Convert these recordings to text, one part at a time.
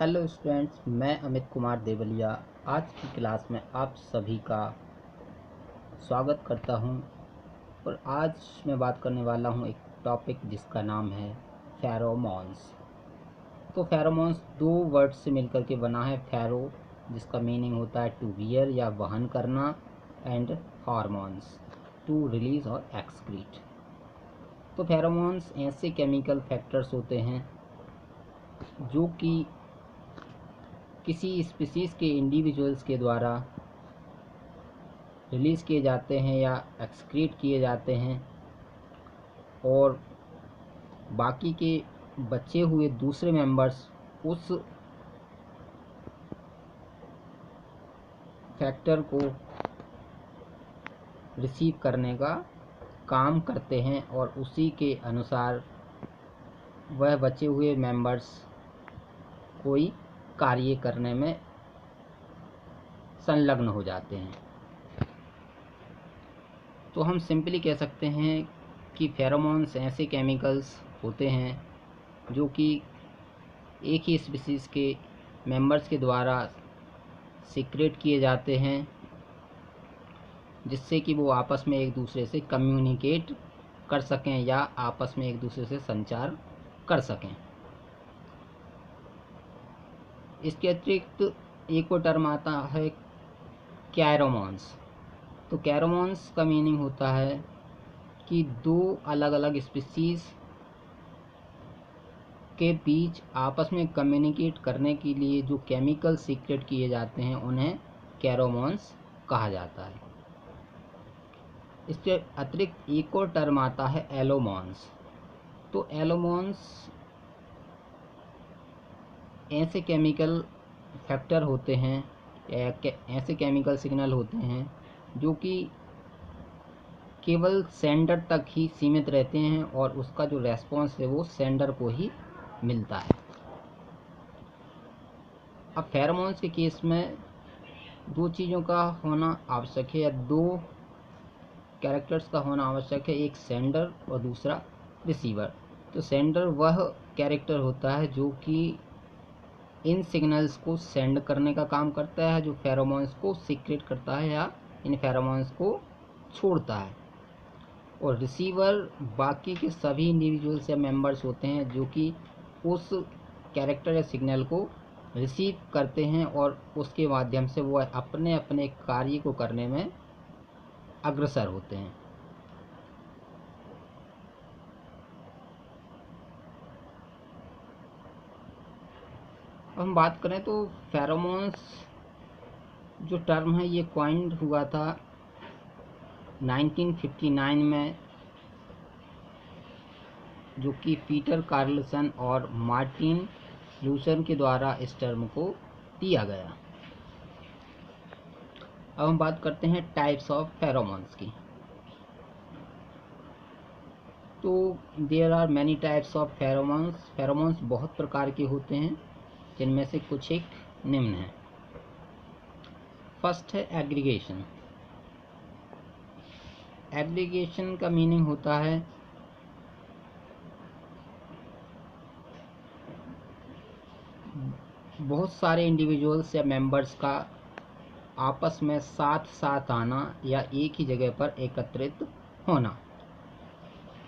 Hello students, मैं अमित कुमार देवलिया आज की क्लास में आप सभी का स्वागत करता हूं। और आज मैं बात करने वाला हूं एक टॉपिक जिसका नाम है फेरोमोन्स। तो फेरोमोन्स दो वर्ड से मिलकर के बना है। फेरो जिसका मीनिंग होता है टू वियर या वहन करना, एंड हार्मोन्स टू रिलीज और एक्सक्रीट। तो फेरोमोन्स ऐसे केमिकल फैक्टर्स होते हैं जो कि किसी स्पीसीज़ के इंडिविजुअल्स के द्वारा रिलीज़ किए जाते हैं या एक्सक्रीट किए जाते हैं, और बाकी के बचे हुए दूसरे मेंबर्स उस फैक्टर को रिसीव करने का काम करते हैं और उसी के अनुसार वह बचे हुए मेंबर्स कोई कार्य करने में संलग्न हो जाते हैं। तो हम सिंपली कह सकते हैं कि फेरोमोन्स ऐसे केमिकल्स होते हैं जो कि एक ही स्पीसीज़ के मेंबर्स के द्वारा सीक्रेट किए जाते हैं, जिससे कि वो आपस में एक दूसरे से कम्युनिकेट कर सकें या आपस में एक दूसरे से संचार कर सकें। इसके अतिरिक्त एक और टर्म आता है कैरोमोन्स। तो कैरोमोन्स का मीनिंग होता है कि दो अलग अलग स्पीसीज़ के बीच आपस में कम्युनिकेट करने के लिए जो केमिकल सीक्रेट किए जाते हैं उन्हें कैरोमोन्स कहा जाता है। इसके अतिरिक्त एक और टर्म आता है एलोमोन्स। तो एलोमोन्स ऐसे केमिकल फैक्टर होते हैं या ऐसे केमिकल सिग्नल होते हैं जो कि केवल सेंडर तक ही सीमित रहते हैं और उसका जो रेस्पॉन्स है वो सेंडर को ही मिलता है। अब फेरोमोन्स के केस में दो चीज़ों का होना आवश्यक है या दो कैरेक्टर्स का होना आवश्यक है, एक सेंडर और दूसरा रिसीवर। तो सेंडर वह कैरेक्टर होता है जो कि इन सिग्नल्स को सेंड करने का काम करता है, जो फेरोमोन्स को सीक्रेट करता है या इन फेरोमोन्स को छोड़ता है। और रिसीवर बाकी के सभी इंडिविजुअल्स या मेंबर्स होते हैं जो कि उस कैरेक्टर या सिग्नल को रिसीव करते हैं और उसके माध्यम से वो अपने अपने कार्य को करने में अग्रसर होते हैं। अब हम बात करें तो फेरोमोन्स जो टर्म है ये कॉइन्ड हुआ था 1959 में, जो कि पीटर कार्लसन और मार्टिन लूसन के द्वारा इस टर्म को दिया गया। अब हम बात करते हैं टाइप्स ऑफ फेरोमोन्स की। तो there are many types of pheromones. Pheromones बहुत प्रकार के होते हैं, जिनमें से कुछ एक निम्न है। फर्स्ट है एग्रीगेशन। एग्रीगेशन का मीनिंग होता है बहुत सारे इंडिविजुअल्स या मेंबर्स का आपस में साथ साथ आना या एक ही जगह पर एकत्रित होना।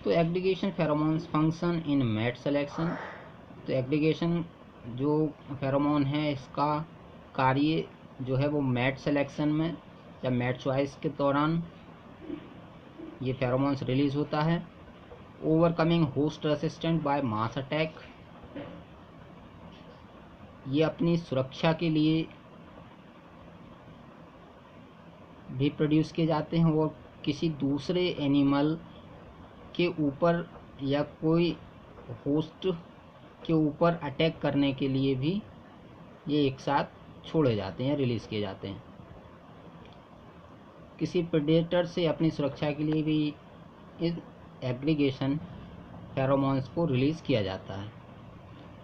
तो aggregation pheromones function in mate selection. तो एग्रीगेशन जो फेरोमोन है इसका कार्य जो है वो मैट सिलेक्शन में या मैट चॉइस के दौरान ये फेरोमोन्स रिलीज होता है। Overcoming host resistant by mass attack. ये अपनी सुरक्षा के लिए भी प्रोड्यूस किए जाते हैं और किसी दूसरे एनिमल के ऊपर या कोई होस्ट के ऊपर अटैक करने के लिए भी ये एक साथ छोड़े जाते हैं, रिलीज़ किए जाते हैं। किसी प्रेडेटर से अपनी सुरक्षा के लिए भी इस एग्रीगेशन फेरोमोन्स को रिलीज़ किया जाता है।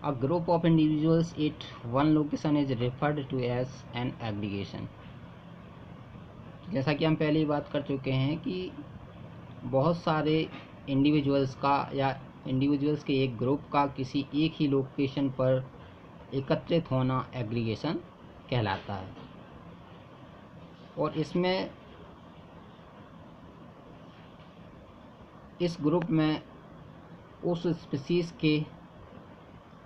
A group of individuals at one location is referred to as an aggregation. जैसा कि हम पहले ही बात कर चुके हैं कि बहुत सारे इंडिविजुअल्स का या इंडिविजुअल्स के एक ग्रुप का किसी एक ही लोकेशन पर एकत्रित होना एग्रीगेशन कहलाता है। और इसमें इस ग्रुप में उस स्पीसीज के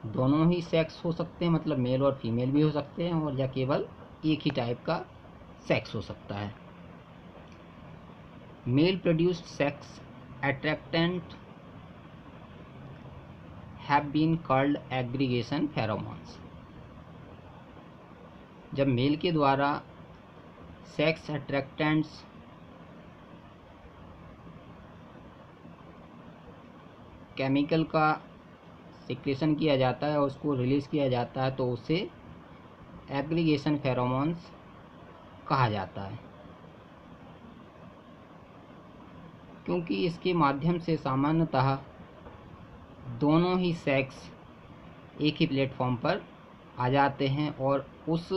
दोनों ही सेक्स हो सकते हैं, मतलब मेल और फीमेल भी हो सकते हैं, और या केवल एक ही टाइप का सेक्स हो सकता है। Male produced sex attractant have been called aggregation pheromones. जब मेल के द्वारा सेक्स अट्रैक्टेंट्स केमिकल का सिक्रेशन किया जाता है और उसको रिलीज़ किया जाता है तो उसे एग्रीगेशन फेरोमोन्स कहा जाता है, क्योंकि इसके माध्यम से सामान्यतः दोनों ही सेक्स एक ही प्लेटफॉर्म पर आ जाते हैं और उस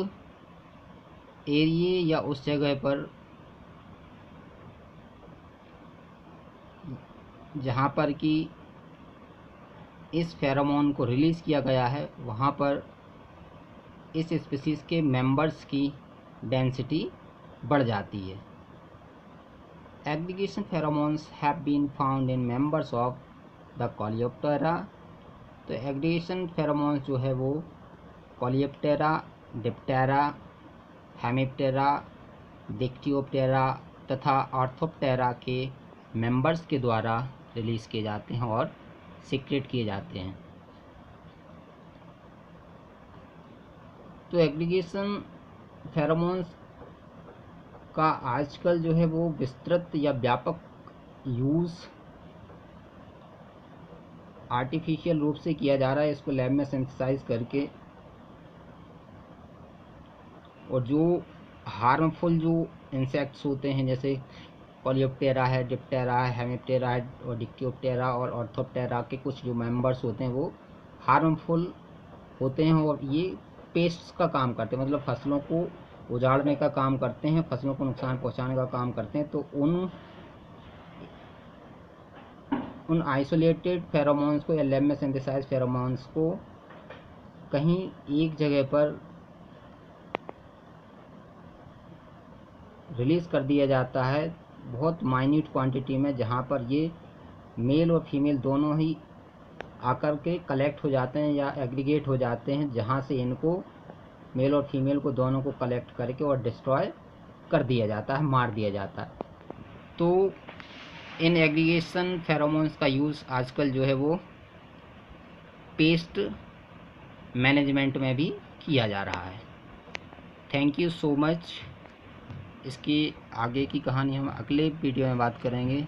एरिया या उस जगह पर जहाँ पर कि इस फेरोमोन को रिलीज़ किया गया है वहाँ पर इस स्पीसीज़ के मेंबर्स की डेंसिटी बढ़ जाती है। Aggregation pheromones have been found in members of the Coleoptera. तो एग्रीगेशन फेरोमोन्स जो है वो कोलियोप्टेरा, डिप्टेरा, हेमिप्टेरा, डिक्टियोप्टेरा तथा ऑर्थोप्टेरा के मेंबर्स के द्वारा रिलीज़ किए जाते हैं और सीक्रेट किए जाते हैं। तो एग्रीगेशन फेरोमोन्स का आजकल जो है वो विस्तृत या व्यापक यूज़ आर्टिफिशियल रूप से किया जा रहा है, इसको लैब में सिंथेसाइज करके। और जो हार्मफुल जो इंसेक्ट्स होते हैं जैसे कोलियोप्टेरा है, डिप्टेरा है, हेमिप्टेरा है और डिक्टियोप्टेरा और ऑर्थोप्टेरा के कुछ जो मेंबर्स होते हैं वो हार्मफुल होते हैं और ये पेस्ट्स का काम करते हैं, मतलब फसलों को उजाड़ने का काम करते हैं, फसलों को नुकसान पहुंचाने का काम करते हैं। तो उन आइसोलेटेड फेरोमोन्स को या लैब में सिंथेसाइज फेरोमोन्स को कहीं एक जगह पर रिलीज़ कर दिया जाता है बहुत माइन्यूट क्वांटिटी में, जहाँ पर ये मेल और फीमेल दोनों ही आकर के कलेक्ट हो जाते हैं या एग्रीगेट हो जाते हैं, जहाँ से इनको मेल और फीमेल को दोनों को कलेक्ट करके और डिस्ट्रॉय कर दिया जाता है, मार दिया जाता है। तो इन एग्रीगेशन फेरोमोन्स का यूज़ आजकल जो है वो पेस्ट मैनेजमेंट में भी किया जा रहा है। Thank you so much. इसकी आगे की कहानी हम अगले वीडियो में बात करेंगे।